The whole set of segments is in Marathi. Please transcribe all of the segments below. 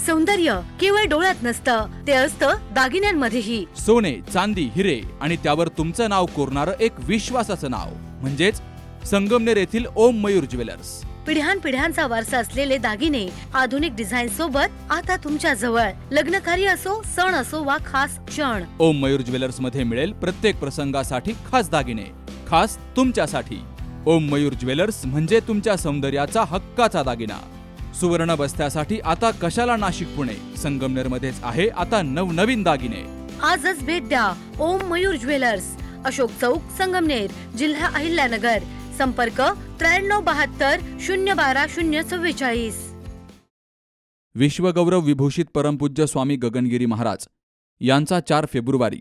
सौंदर्य केवळ डोळ्यात नसतं, ते असतं दागिन्यांमध्येही. सोने, चांदी, हिरे आणि त्यावर तुमचं नाव कोरणारं एक विश्वासाचं नाव म्हणजेच संगमनेर येथील ओम मयूर ज्वेलर्स. पिढ्यानपिढ्यांचा वारसा असलेले दागिने आधुनिक डिझाईन सोबत आता तुमच्या जवळ. लग्नकार्य असो, सण असो वा खास क्षण, ओम मयूर ज्वेलर्स मध्ये मिळेल प्रत्येक प्रसंगासाठी खास दागिने, खास तुमच्यासाठी. ओम मयूर ज्वेलर्स म्हणजे तुमच्या सौंदर्याचा हक्काचा दागिना. सुवर्ण बस्त्यासाठी आता कशाला नाशिक पुणे, संगमनेर मध्येच आहे आता नवनवीन दागिने. आजच भेट द्या ओम मयूर ज्वेलर्स, अशोक चौक, संगमनेर, जिल्हा अहिल्यानगर. संपर्क 9372 012 044. विश्वगौरव विभूषित परमपूज्य स्वामी गगनगिरी महाराज यांचा 4 फेब्रुवारी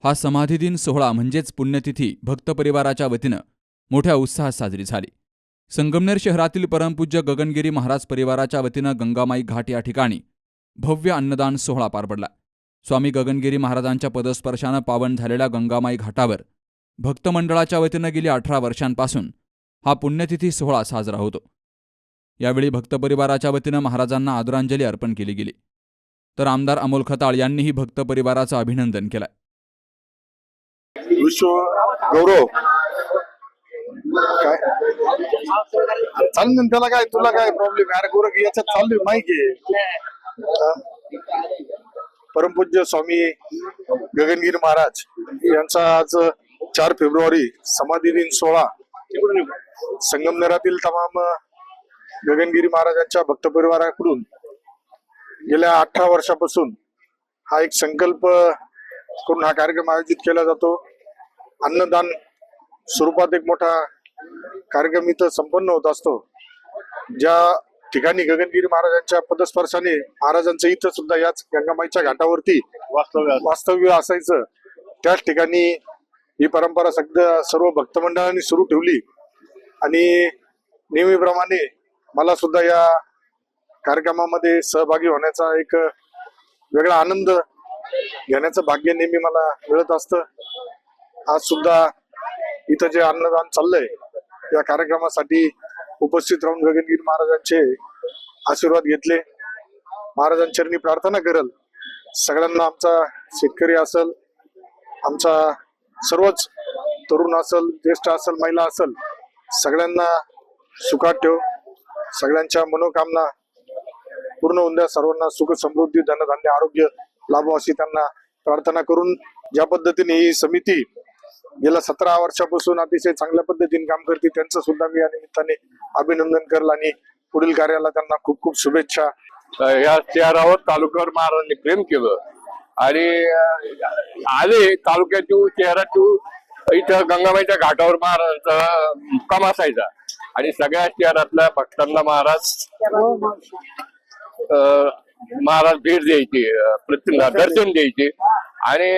हा समाधी दिन सोहळा म्हणजेच पुण्यतिथी भक्त परिवाराच्या वतीनं मोठ्या उत्साहात साजरी झाली. संगमनेर शहरातील परमपूज्य गगनगिरी महाराज परिवाराच्या वतीनं गंगामाई घाट या ठिकाणी भव्य अन्नदान सोहळा पार पडला. स्वामी गगनगिरी महाराजांच्या पदस्पर्शानं पावन झालेल्या गंगामाई घाटावर भक्त मंडळाच्या वतीनं गेली 18 वर्षांपासून हा पुण्यतिथी सोहळा साजरा होतो. यावेळी भक्त परिवाराच्या वतीनं महाराजांना आदरांजली अर्पण केली गेली. तर आमदार अमोल खताळ यांनीही भक्त परिवाराचं अभिनंदन केलं. विश्व गौरव काय चालू त्याला काय, तुला काय प्रॉब्लेम आहे? गोरख याच्यात चालू माहिती आहे. परमपूज्य स्वामी गगनगिरी महाराज यांचा आज 4 फेब्रुवारी समाधी दिन सोहळा संगमनेरातील तमाम गगनगिरी महाराजांच्या भक्त परिवाराकडून गेल्या 18 वर्षापासून हा एक संकल्प करून हा कार्यक्रम आयोजित केला जातो. अन्नदान स्वरूपात एक मोठा कार्यक्रम इथं संपन्न होत असतो. ज्या ठिकाणी गगनगिरी महाराजांच्या पदस्पर्शाने महाराजांचं इथं सुद्धा याच गंगामाईच्या घाटावरती वास्तव्य असायचं, त्याच ठिकाणी ही परंपरा सर्व भक्त मंडळांनी सुरू ठेवली. आणि नेहमीप्रमाणे मला सुद्धा या कार्यक्रमामध्ये सहभागी होण्याचा एक वेगळा आनंद घेण्याचं भाग्य नेहमी मला मिळत असतं. आज सुद्धा इथं जे अन्नदान चाललंय या कार्यक्रमासाठी उपस्थित राहून गगनगिरी महाराजांचे आशीर्वाद घेतले. महाराजांचरणी प्रार्थना करल सगळ्यांना, आमचा शेतकरी असेल, आमचा सर्वच तरुण असेल, ज्येष्ठ असेल, महिला असेल, सगळ्यांना सुखात ठेव, सगळ्यांच्या मनोकामना पूर्ण होऊन द्या, सर्वांना सुख समृद्धी धनधान्य आरोग्य लाभो अशी त्यांना प्रार्थना करून, ज्या पद्धतीने ही समिती गेल्या 17 वर्षापासून अतिशय चांगल्या पद्धतीने काम करते त्यांचं सुद्धा मी या निमित्ताने अभिनंदन करल आणि पुढील कार्याला त्यांना खूप खूप शुभेच्छा. या शहरावर तालुक्यावर महाराजांनी प्रेम केलं आणि आले तालुक्यातून शहरातून इथं गंगामाईच्या घाटावर महाराजांचा मुक्काम असायचा आणि सगळ्या शहरातल्या भक्तांना महाराज भेट द्यायचे, दर्शन द्यायचे आणि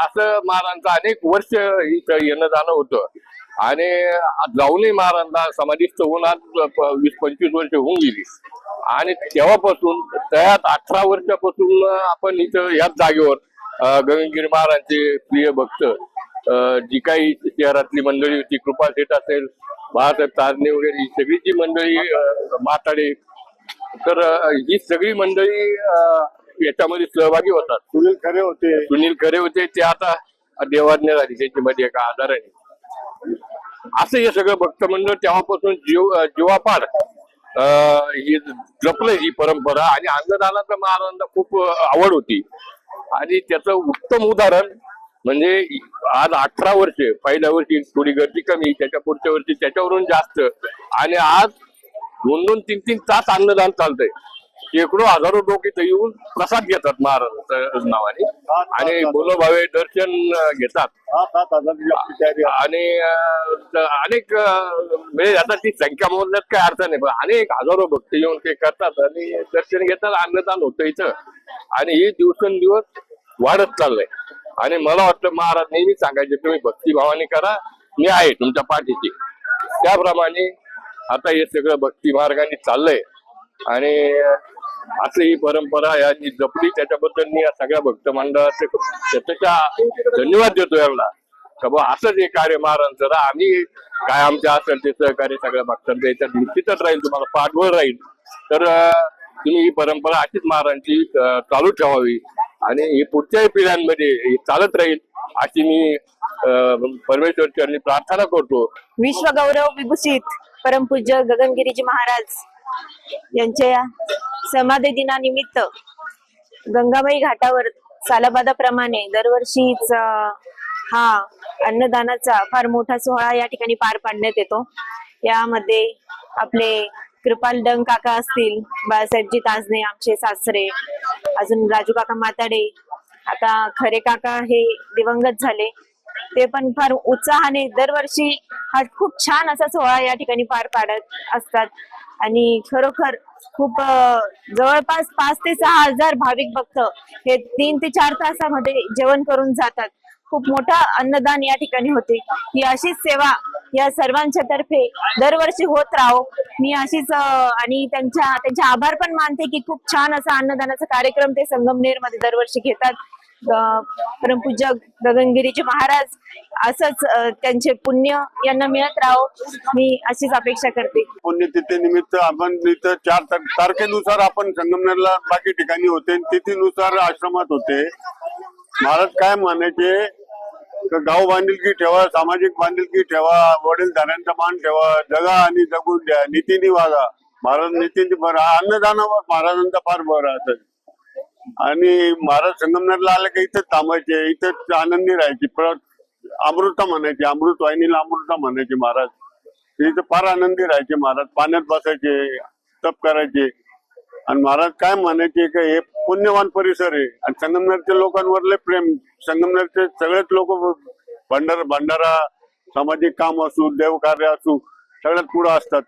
असं महाराजांचं अनेक वर्ष इथं येणं जाणं होतं. आणि जाऊनही महाराजांना समाधीस्थ होऊन आज 20-25 वर्ष होऊन गेली आणि तेव्हापासून त्यात 18 वर्षापासून आपण इथं याच जागेवर गगनगिरी महाराजांचे प्रिय भक्त जी काही शहरातली मंडळी होती, कृपा सेठ असेल, बाळासाहेब तारणे वगैरे ही सगळी जी मंडळी, माताडे, तर ही सगळी मंडळी याच्यामध्ये सहभागी होतात. सुनील खरे होते ते आता देवाज्ञा झाली त्यांच्यामध्ये एका आधाराने. असं हे सगळं भक्त मंडळ तेव्हापासून जीवापाड ही जपलं ही परंपरा. आणि अन्नदानाचं महाराजांना खूप आवड होती आणि त्याचं उत्तम उदाहरण म्हणजे आज 18 वर्षे, पहिल्या वर्षी थोडी गर्दी कमी, त्याच्या पुढच्या वर्षी त्याच्यावरून जास्त, आणि आज 2-2, 3-3 तास अन्नदान चालतंय. शेकडो हजारो लोक इथं येऊन प्रसाद घेतात महाराजांच्या नावाने आणि बोलोभावे दर्शन घेतात. आणि अनेक म्हणजे आता ती संख्या मोजण्यात काय अर्थ नाही, पण अनेक हजारो भक्त येऊन ते करतात आणि दर्शन घेतात, अन्नदान होतं इथं आणि हे दिवसेंदिवस वाढत चाललंय. आणि मला वाटतं महाराज नेहमी सांगायचे, तुम्ही भक्तिभावाने करा, मी आहे तुमच्या पाठीशी. त्याप्रमाणे आता हे सगळं भक्ती मार्गाने चाललंय आणि असं ही परंपरा यांनी जपली. त्याच्याबद्दल मी या सगळ्या भक्त मंडळाचे त्याच्या धन्यवाद देतो यांना का बा असंच हे कार्य महाराजांचं. आम्ही काय आमच्या असेल ते सहकार्य सगळ्या भक्तांचं याच्यात निश्चितच राहील, तुम्हाला पाठबळ राहील. तर तुम्ही ही परंपरा अशीच महाराजांची चालू ठेवावी आणि ही पुढच्याही पिढ्यांमध्ये ही चालत राहील अशी मी परमेश्वर चरणी प्रार्थना करतो. विश्वगौरव विभूषित परमपूज्य गगनगिरीजी महाराज यांच्या समाधी दिनानिमित्त गंगाबाई घाटावर सालाबादाप्रमाणे दरवर्षीच हा अन्नदानाचा फार मोठा सोहळा या ठिकाणी पार पाडण्यात येतो. यामध्ये आपले कृपाल डंग काका असतील, बाळासाहेबजी ताजने आमचे सासरे, अजून राजू काका माताडे, आता खरे काका हे दिवंगत झाले, ते पण फार उत्साहाने दरवर्षी हा खूप छान असा सोहळा या ठिकाणी पार पाडत असतात. आणि खरोखर खूप जवळपास 5 ते 6 हजार भाविक भक्त हे 3 ते 4 तासामध्ये जेवण करून जातात. खूप मोठा अन्नदान या ठिकाणी होते. ही अशीच सेवा या सर्वांच्या तर्फे दरवर्षी होत राहो मी अशीच आणि त्यांचे आभार पण मानते की खूप छान असा अन्नदानाचा कार्यक्रम ते संगमनेर मध्ये दरवर्षी घेतात. परमपूज्य गगनगिरीचे महाराज असंच त्यांचे पुण्य यांना मिळत राहो मी अशीच अपेक्षा करते. पुण्यतिथी निमित्त आपण इथं 4 तारखेनुसार आपण संगमनेरला बाकी ठिकाणी होते, तिथीनुसार आश्रमात होते. महाराज काय म्हणायचे, गाव बांधिलकी ठेवा, सामाजिक बांधिलकी ठेवा, वडीलधाऱ्यांचा मान ठेवा, जगा आणि जगून द्या, नीतीने वागा. महाराज नीतीने बरं, अन्नदानावर महाराजांचा फार भर असत. आणि महाराज संगमनेरला आले की इथंच थांबायचे, इथंच आनंदी राहायचे. अमृता म्हणायचे, अमृत वाहिनीला अमृता म्हणायचे महाराज. इथं फार आनंदी राहायचे महाराज. पाण्यात बसायचे, तप करायचे. आणि महाराज काय म्हणायचे की हे पुण्यवान परिसर आहे आणि संगमनेरच्या लोकांवरले प्रेम. संगमनेरचे सगळेच लोक भंडारा सामाजिक काम असू, देवकार्य असू, सगळ्यात पुढे असतात.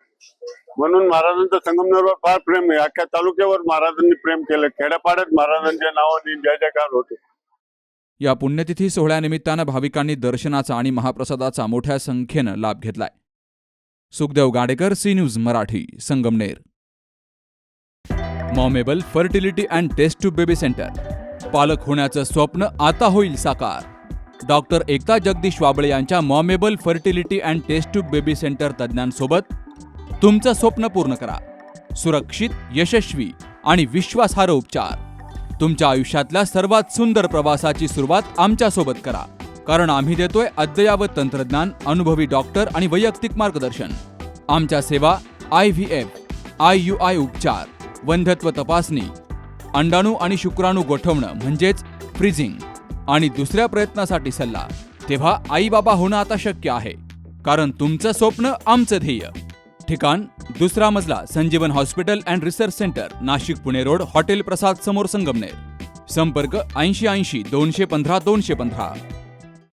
म्हणून महाराजांचं संगमनेरवर फार प्रेम आहे. अख्ख्या तालुक्यावर महाराजांनी प्रेम केलं. खेड्यापाड्यात महाराजांच्या नावाने जय जयकार होते. या पुण्यतिथी सोहळ्यानिमित्तानं भाविकांनी दर्शनाचा आणि महाप्रसादाचा मोठ्या संख्येनं लाभ घेतलाय. Sukhdev Gadekar, C news Marathi, Sangamner. मॉमेबल fertility and test tube baby centre. पालक होण्याचं स्वप्न आता होईल साकार. डॉक्टर एकता जगदीश वाबळे यांच्या मॉमेबल fertility and test tube baby centre तज्ज्ञांसोबत तुमचं स्वप्न पूर्ण करा. सुरक्षित, यशस्वी आणि विश्वासार्ह उपचार. तुमच्या आयुष्यातल्या सर्वात सुंदर प्रवासाची सुरुवात आमच्यासोबत करा. कारण आम्ही देतोय अद्ययावत तंत्रज्ञान, अनुभवी डॉक्टर आणि वैयक्तिक मार्गदर्शन. आमच्या सेवा IVF, IUI उपचार, वंध्यत्व तपासणी, अंडाणू आणि शुक्राणू गोठवणं म्हणजेच फ्रीजिंग आणि दुसऱ्या प्रयत्नासाठी सल्ला. तेव्हा आई बाबा होणं आता शक्य आहे. कारण तुमचं स्वप्न आमचं ध्येय. ठिकाण 2रा मजला, Sanjeevan hospital and research centre, Nashik Pune road, hotel Prasad समोर, संगमनेर. संपर्क 80 80 215 215.